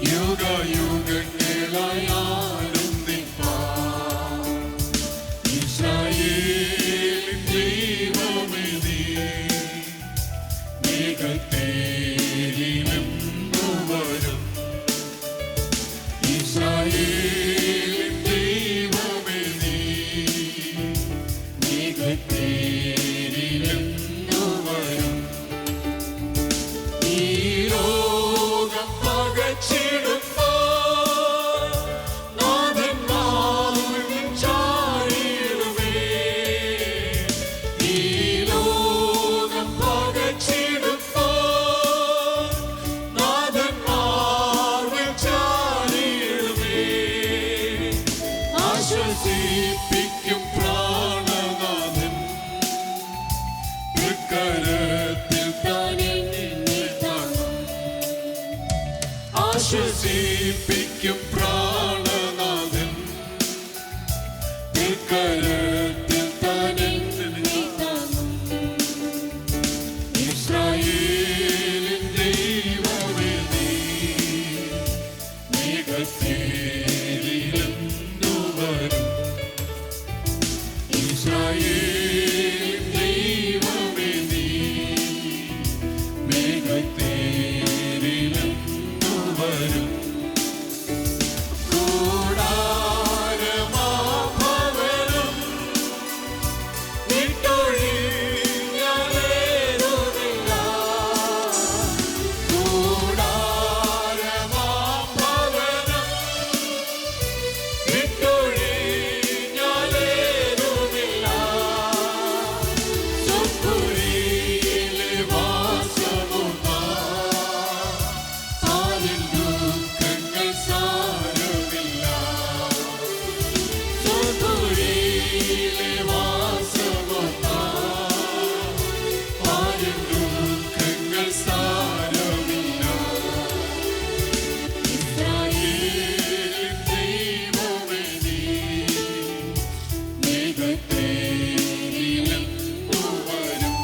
യുഗയുഗങ്ങളായാലും നിൽപ്പാൻ. ഇസ്രായേലിൻ ദൈവമേ നീ മേഘത്തേരിലെന്നു വരും. ഇസ്രായേലിൻ ദൈവമേ നീ മേഘത്തേരിലെന്നു വരും. ഈ ലോകം പകച്ചിടുമ്പോൾ നാഥൻ വാഴും ചാരിടുമേ. ഈ ലോകം പകച്ചിടുമ്പോൾ നാഥൻ വാഴും ചാരിടുമേ. ആശ്വസിപ്പിക്കും പ്രാണനാഥൻ തൃക്കരത്തിൽ താനെന്നെ താങ്ങും. ആശ്വസിപ്പിക്കും പ്രാണനാഥൻ തൃക്കരത്തിൽ താനെന്നെ താങ്ങും. ഇസ്രായേലിൻ ദൈവമേ നീ മേഘത്തേരിലെന്നു വരും. ഇസ്രായേലിൻ ദൈവമേ നീ മേഘത്തേരിലെന്നു വരും. കൂടാരമാഭവനം വിട്ടൊഴിഞ്ഞാലേതുമില്ല. കൂടാരമാഭവനം വിട്ടൊഴിഞ്ഞാലേതുമില്ല. സ്വപുരിയിലെ വാസമുണ്ടാ ആരിൽ ദുഃഖങ്ങൾ സാരമില്ല. സ്വപുരിയിലെ വാസമുണ്ടാ ആരിൽ ദുഃഖങ്ങൾ സാരമില്ല. ഇസ്രായേലിൻ ദൈവമേ നീ മേഘത്തേരിലെന്നു വരും.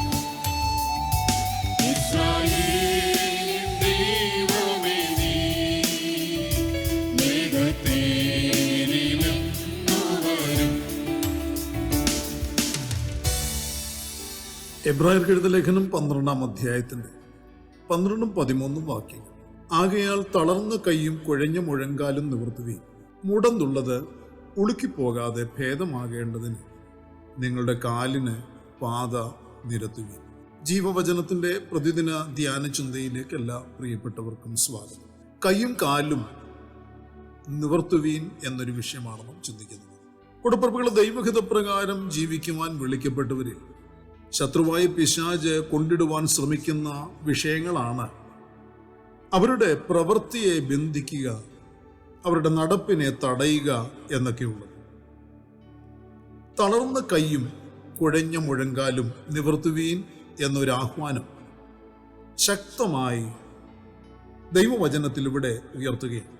ഇസ്രായേലിൻ ദൈവമേ നീ മേഘത്തേരിലെന്നു വരും. എബ്രായർക്ക് എഴുതിയ ലേഖനം 12-ാം അധ്യായത്തിന്റെ 12-13 വാക്യങ്ങൾ. ആകയാൽ തളർന്ന കൈയും കുഴഞ്ഞ മുഴങ്കാലും നിവർത്തുകയും മുടന്തുള്ളത് ഉളുക്കിപ്പോകാതെ ഭേദമാകേണ്ടതിന് നിങ്ങളുടെ കാലിന് പാത നിരത്തുകയും. ജീവവചനത്തിന്റെ പ്രതിദിന ധ്യാന ചിന്തയിലേക്ക് എല്ലാ പ്രിയപ്പെട്ടവർക്കും സ്വാഗതം. കൈയും കാലും നിവർത്തുവീൻ എന്നൊരു വിഷയമാണ് നാം ചിന്തിക്കുന്നത്. കുടപ്പറപ്പുകളെ ദൈവഹിതപ്രകാരം ജീവിക്കുവാൻ വിളിക്കപ്പെട്ടവരിൽ ശത്രുവായ പിശാച് കൊണ്ടിടുവാൻ ശ്രമിക്കുന്ന വിഷയങ്ങളാണ് അവരുടെ പ്രവൃത്തിയെ ബന്ധിക്കുക, അവരുടെ നടപ്പിനെ തടയുക എന്നൊക്കെയുള്ളത്. തളർന്ന കൈയും കുഴഞ്ഞ മുഴങ്കാലും നിവർത്തുവീൻ എന്നൊരു ആഹ്വാനം ശക്തമായി ദൈവവചനത്തിൽ ഇവിടെ ഉയർത്തുകയാണ്.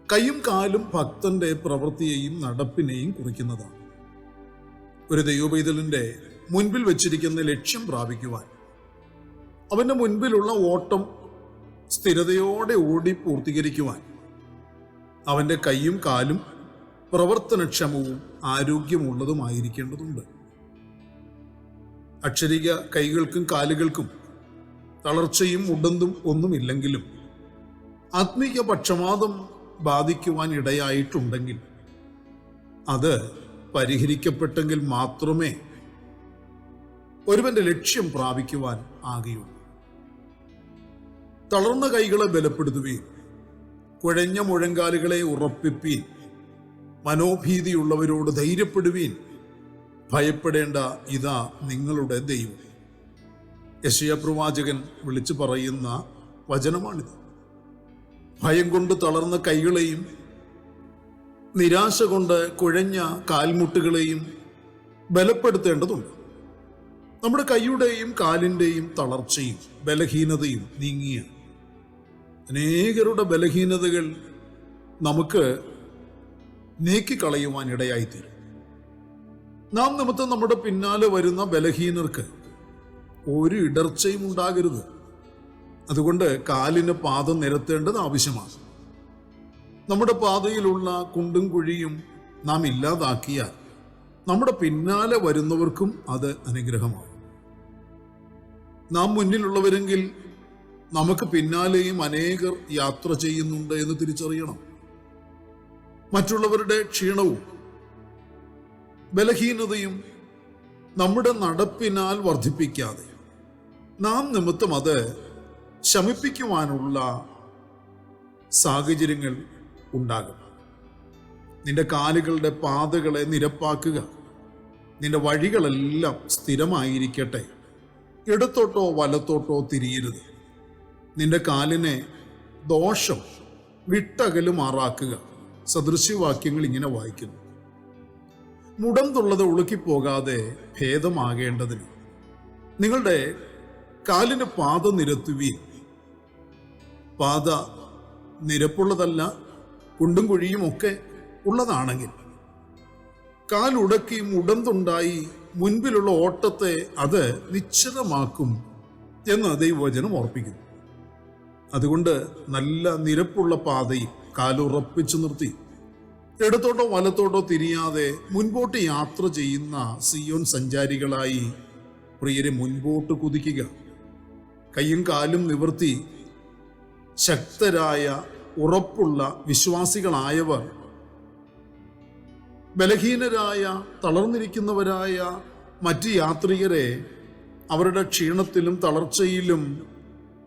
കൈയും കാലും ഭക്തന്റെ പ്രവൃത്തിയെയും നടപ്പിനെയും കുറിക്കുന്നതാണ്. ഒരു ദൈവപൈതലിന്റെ മുൻപിൽ വെച്ചിരിക്കുന്ന ലക്ഷ്യം പ്രാപിക്കുവാൻ അവന്റെ മുൻപിലുള്ള ഓട്ടം സ്ഥിരതയോടെ ഓടി പൂർത്തീകരിക്കുവാൻ അവന്റെ കൈയും കാലും പ്രവർത്തനക്ഷമവും ആരോഗ്യമുള്ളതുമായിരിക്കേണ്ടതുണ്ട്. അക്ഷരിക കൈകൾക്കും കാലുകൾക്കും തളർച്ചയും ഉടന്തും ഒന്നുമില്ലെങ്കിലും ആത്മീയ പക്ഷപാതം ബാധിക്കുവാൻ ഇടയായിട്ടുണ്ടെങ്കിൽ അത് പരിഹരിക്കപ്പെട്ടെങ്കിൽ മാത്രമേ ഒരുവന്റെ ലക്ഷ്യം പ്രാപിക്കുവാൻ ആകെയുള്ളൂ. തളർന്ന കൈകളെ ബലപ്പെടുത്തുകയും കുഴഞ്ഞ മുഴങ്കാലുകളെ ഉറപ്പിപ്പീൻ. മനോഭീതിയുള്ളവരോട് ധൈര്യപ്പെടുവീൻ. ഭയപ്പെടേണ്ട, ഇതാ നിങ്ങളുടെ ദൈവം. യെശയ്യാ പ്രവാചകൻ വിളിച്ചു പറയുന്ന വചനമാണിത്. ഭയം കൊണ്ട് തളർന്ന കൈകളെയും നിരാശ കൊണ്ട് കുഴഞ്ഞ കാൽമുട്ടുകളെയും ബലപ്പെടുത്തേണ്ടതുണ്ട്. നമ്മുടെ കൈയുടെയും കാലിൻ്റെയും തളർച്ചയും ബലഹീനതയും നീങ്ങിയ അനേകരുടെ ബലഹീനതകൾ നമുക്ക് നീക്കിക്കളയുവാൻ ഇടയായിത്തീരും. നാം നിമിത്തം നമ്മുടെ പിന്നാലെ വരുന്ന ബലഹീനർക്ക് ഒരു ഇടർച്ചയും ഉണ്ടാകരുത്. അതുകൊണ്ട് കാലിന് പാത നിരത്തേണ്ടത് ആവശ്യമാണ്. നമ്മുടെ പാതയിലുള്ള കുണ്ടും കുഴിയും നാം ഇല്ലാതാക്കിയാൽ നമ്മുടെ പിന്നാലെ വരുന്നവർക്കും അത് അനുഗ്രഹമാണ്. നാം മുന്നിലുള്ളവരെങ്കിൽ നമുക്ക് പിന്നാലെയും അനേകർ യാത്ര ചെയ്യുന്നുണ്ട് എന്ന് തിരിച്ചറിയണം. മറ്റുള്ളവരുടെ ക്ഷീണവും ബലഹീനതയും നമ്മുടെ നടപ്പിനാൽ വർദ്ധിപ്പിക്കാതെ നാം നിമിത്തം അത് ശമിപ്പിക്കുവാനുള്ള സാഹചര്യങ്ങൾ ഉണ്ടാകും. നിന്റെ കാലുകളുടെ പാതകളെ നിരപ്പാക്കുക. നിന്റെ വഴികളെല്ലാം സ്ഥിരമായിരിക്കട്ടെ. ഇടത്തോട്ടോ വലത്തോട്ടോ തിരിയരുത്. നിന്റെ കാലിനെ ദോഷം വിട്ടകലുമാറാക്കുക. സദൃശ്യവാക്യങ്ങൾ ഇങ്ങനെ വായിക്കുന്നു. മുടന്തുള്ളത് ഉളുക്കിപ്പോകാതെ ഭേദമാകേണ്ടതിന് നിങ്ങളുടെ കാലിന് പാത നിരത്തുവീൻ. പാത നിരപ്പുള്ളതല്ല, കുണ്ടും കുഴിയും ഒക്കെ ഉള്ളതാണെങ്കിൽ കാലുടക്കി മുടന്തുണ്ടായി മുൻപിലുള്ള ഓട്ടത്തെ അത് നിശ്ചലമാക്കും എന്ന് ദൈവവചനം ഓർപ്പിക്കുന്നു. അതുകൊണ്ട് നല്ല നിരപ്പുള്ള പാതയിൽ കാലുറപ്പിച്ചു നിർത്തി ഇടത്തോട്ടോ വലത്തോട്ടോ തിരിയാതെ മുൻപോട്ട് യാത്ര ചെയ്യുന്ന സിയോൻ സഞ്ചാരികളായി പ്രിയരെ മുൻപോട്ട് കുതിക്കുക. കൈയും കാലും നിവർത്തി ശക്തരായ ഉറപ്പുള്ള വിശ്വാസികളായവർ ബലഹീനരായ തളർന്നിരിക്കുന്നവരായ മറ്റ് യാത്രികരെ അവരുടെ ക്ഷീണത്തിലും തളർച്ചയിലും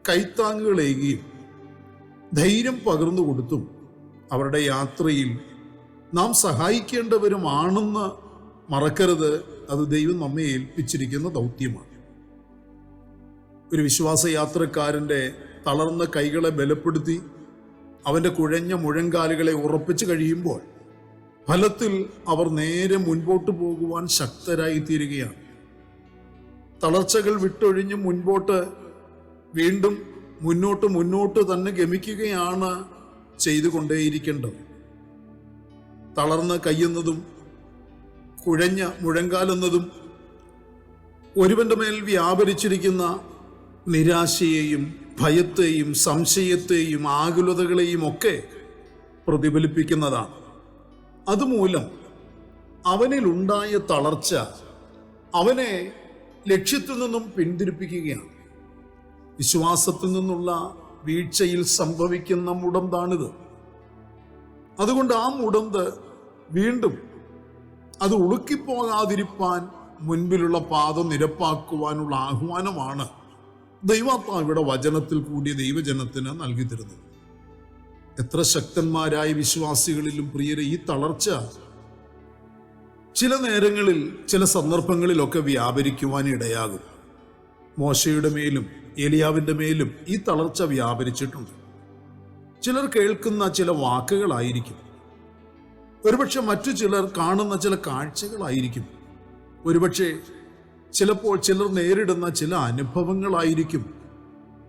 കൈത്താങ്ങുകളേകിയും ധൈര്യം പകർന്നു കൊടുത്തും അവരുടെ യാത്രയിൽ നാം സഹായിക്കേണ്ടവരുമാണെന്ന് മറക്കരുത്. അത് ദൈവം നമ്മെ ഏൽപ്പിച്ചിരിക്കുന്ന ദൗത്യമാണ്. ഒരു വിശ്വാസയാത്രക്കാരൻ്റെ തളർന്ന കൈകളെ ബലപ്പെടുത്തി അവൻ്റെ കുഴഞ്ഞ മുഴങ്കാലുകളെ ഉറപ്പിച്ചു കഴിയുമ്പോൾ ഫലത്തിൽ അവർ നേരെ മുൻപോട്ട് പോകുവാൻ ശക്തരായി തീരുകയാണ്. തളർച്ചകൾ വിട്ടൊഴിഞ്ഞ് മുൻപോട്ട് വീണ്ടും മുന്നോട്ട് തന്നെ ഗമിക്കുകയാണ് ചെയ്തുകൊണ്ടേയിരിക്കേണ്ടത്. തളർന്ന് കയ്യുന്നതും കുഴഞ്ഞ മുഴങ്കാലെന്നതും ഒരുവന്റെ മേൽ വ്യാപരിച്ചിരിക്കുന്ന നിരാശയെയും ഭയത്തെയും സംശയത്തെയും ആകുലതകളെയും ഒക്കെ പ്രതിഫലിപ്പിക്കുന്നതാണ്. അതുമൂലം അവനിലുണ്ടായ തളർച്ച അവനെ ലക്ഷ്യത്തിൽ നിന്നും പിന്തിരിപ്പിക്കുകയാണ്. വിശ്വാസത്തിൽ നിന്നുള്ള വീഴ്ചയിൽ സംഭവിക്കുന്ന മുടന്താണിത്. അതുകൊണ്ട് ആ മുടന്ത് വീണ്ടും അത് ഉളുക്കിപ്പോകാതിരിപ്പാൻ മുൻപിലുള്ള പാത നിരപ്പാക്കുവാനുള്ള ആഹ്വാനമാണ് ദൈവാത്മാവിടെ വചനത്തിൽ കൂടിയ ദൈവജനത്തിന് നൽകി തരുന്നത്. എത്ര ശക്തന്മാരായ വിശ്വാസികളിലും പ്രിയരെ ഈ തളർച്ച ചില നേരങ്ങളിൽ ചില സന്ദർഭങ്ങളിലൊക്കെ വ്യാപരിക്കുവാൻ ഇടയാകും. മോശയുടെ മേലും ഏലിയാവിൻ്റെ മേലും ഈ തളർച്ച വ്യാപരിച്ചിട്ടുണ്ട്. ചിലർ കേൾക്കുന്ന ചില വാക്കുകളായിരിക്കും, ഒരുപക്ഷെ മറ്റു ചിലർ കാണുന്ന ചില കാഴ്ചകളായിരിക്കും, ഒരുപക്ഷെ ചിലപ്പോൾ ചിലർ നേരിടുന്ന ചില അനുഭവങ്ങളായിരിക്കും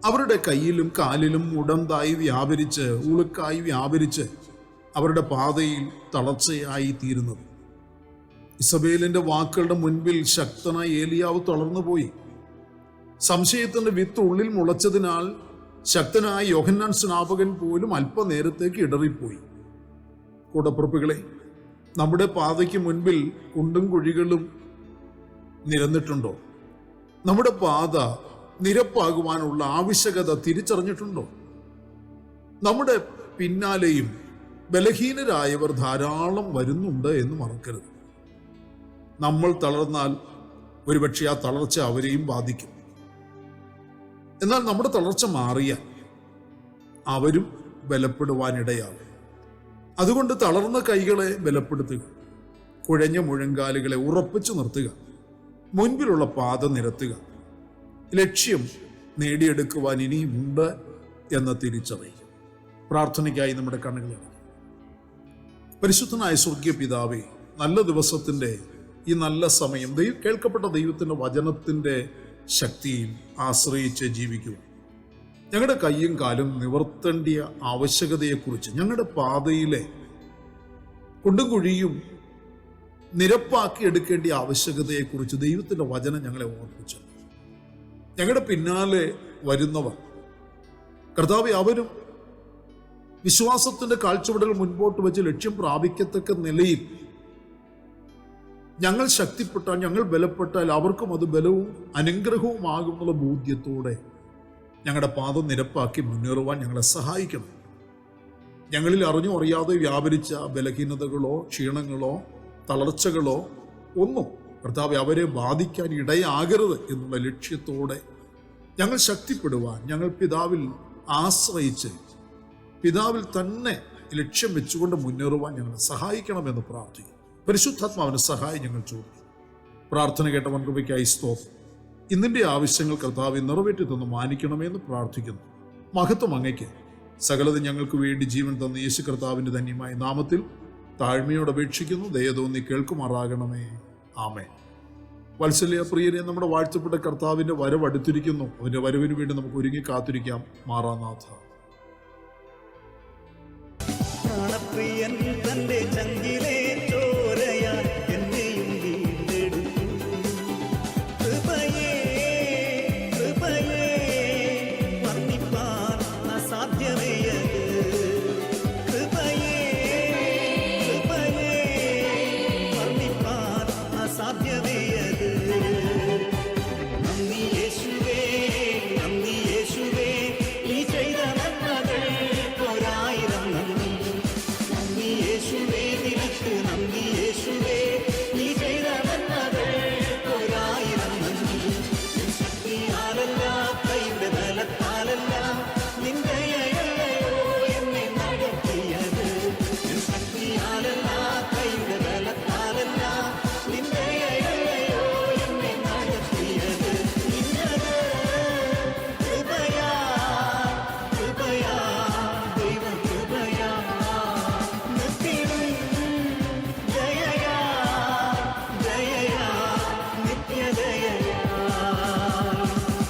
അവരുടെ കയ്യിലും കാലിലും മുടന്തായി വ്യാപരിച്ച് ഉളുക്കായി വ്യാപരിച്ച് അവരുടെ പാതയിൽ തളർച്ചയായി തീരുന്നത്. ഇസബേലിന്റെ വാക്കുകളുടെ മുൻപിൽ ശക്തനായ ഏലിയാവ് തളർന്നുപോയി. സംശയത്തിന്റെ വിത്ത് ഉള്ളിൽ മുളച്ചതിനാൽ ശക്തനായ യോഹന്നാൻ സ്നാപകൻ പോലും അല്പനേരത്തേക്ക് ഇടറിപ്പോയി. കൂടപ്പുറപ്പുകളെ, നമ്മുടെ പാതയ്ക്ക് മുൻപിൽ കുണ്ടും കുഴികളും നിരന്നിട്ടുണ്ടോ? നമ്മുടെ പാത നിരപ്പാകുവാനുള്ള ആവശ്യകത തിരിച്ചറിഞ്ഞിട്ടുണ്ടോ? നമ്മുടെ പിന്നാലെയും ബലഹീനരായവർ ധാരാളം വരുന്നുണ്ട് എന്ന് മറക്കരുത്. നമ്മൾ തളർന്നാൽ ഒരുപക്ഷെ ആ തളർച്ച അവരെയും ബാധിക്കും. എന്നാൽ നമ്മുടെ തളർച്ച മാറിയാൽ അവരും ബലപ്പെടുവാനിടയാകും. അതുകൊണ്ട് തളർന്ന കൈകളെ ബലപ്പെടുത്തുക, കുഴഞ്ഞ മുഴങ്കാലുകളെ ഉറപ്പിച്ചു നിർത്തുക, മുൻപിലുള്ള പാത നിരത്തുക. ലക്ഷ്യം നേടിയെടുക്കുവാൻ ഇനിയുമുണ്ട് എന്ന് തിരിച്ചറിയുക. പ്രാർത്ഥനയ്ക്കായി നമ്മുടെ കണ്ണുകളടയ്ക്കുക. പരിശുദ്ധനായ സ്വർഗീയ പിതാവേ, നല്ല ദിവസത്തിൻ്റെ ഈ നല്ല സമയം കേൾക്കപ്പെട്ട ദൈവത്തിൻ്റെ വചനത്തിൻ്റെ ശക്തിയിൽ ആശ്രയിച്ച് ജീവിക്കുക. ഞങ്ങളുടെ കയ്യും കാലും നിവർത്തേണ്ടിയ ആവശ്യകതയെക്കുറിച്ച്, ഞങ്ങളുടെ പാതയിലെ കുണ്ടും കുഴിയും നിരപ്പാക്കി എടുക്കേണ്ട ആവശ്യകതയെക്കുറിച്ച് ദൈവത്തിൻ്റെ വചനം ഞങ്ങളെ ഓർപ്പിച്ചു. ഞങ്ങളുടെ പിന്നാലെ വരുന്നവർ കർത്താവെ, അവരും വിശ്വാസത്തിന്റെ കാഴ്ചപ്പാടുകൾ മുൻപോട്ട് വെച്ച് ലക്ഷ്യം പ്രാപിക്കത്തക്ക നിലയിൽ ഞങ്ങൾ ശക്തിപ്പെട്ടാൽ, ഞങ്ങൾ ബലപ്പെട്ടാൽ അവർക്കും അത് ബലവും അനുഗ്രഹവുമാകുന്നുള്ള ബോധ്യത്തോടെ ഞങ്ങളുടെ പാദം നിരപ്പാക്കി മുന്നേറുവാൻ ഞങ്ങളെ സഹായിക്കണം. ഞങ്ങളിൽ അറിഞ്ഞോ അറിയാതെ വ്യാപരിച്ച ബലഹീനതകളോ ക്ഷീണങ്ങളോ തളർച്ചകളോ ഒന്നും കർത്താവെ അവരെ ബാധിക്കാൻ ഇടയാകരുത് എന്നുള്ള ലക്ഷ്യത്തോടെ ഞങ്ങൾ ശക്തിപ്പെടുവാൻ, ഞങ്ങൾ പിതാവിൽ ആശ്രയിച്ച് പിതാവിൽ തന്നെ ലക്ഷ്യം വെച്ചുകൊണ്ട് മുന്നേറുവാൻ ഞങ്ങളെ സഹായിക്കണമെന്ന് പ്രാർത്ഥിക്കും. പരിശുദ്ധാത്മാവിന്റെ സഹായം ഞങ്ങൾ ചോദിക്കും. പ്രാർത്ഥന കേട്ട വൻകൃപയ്ക്കായി സ്തോത്രം. ഇന്നിന്റെ ആവശ്യങ്ങൾ കർത്താവെ നിറവേറ്റി തന്ന് മാനിക്കണമെന്ന് പ്രാർത്ഥിക്കുന്നു. മഹത്വം അങ്ങയ്ക്ക്. സകലതും ഞങ്ങൾക്ക് വേണ്ടി ജീവൻ തന്ന യേശു കർത്താവിന്റെ ധന്യമായ നാമത്തിൽ താഴ്മയോട് അപേക്ഷിക്കുന്നു. ദയ തോന്നി കേൾക്കുമാറാകണമേ. ആമേൻ. വത്സല്യ പ്രിയരെ, നമ്മുടെ വാഴ്ത്തപ്പെട്ട കർത്താവിന്റെ വരവ് അടുത്തിരിക്കുന്നു. അവന്റെ വരവിന് വേണ്ടി നമുക്ക് ഒരുങ്ങി കാത്തിരിക്കാം. മാറാനാഥ. പ്രാണപ്രിയൻ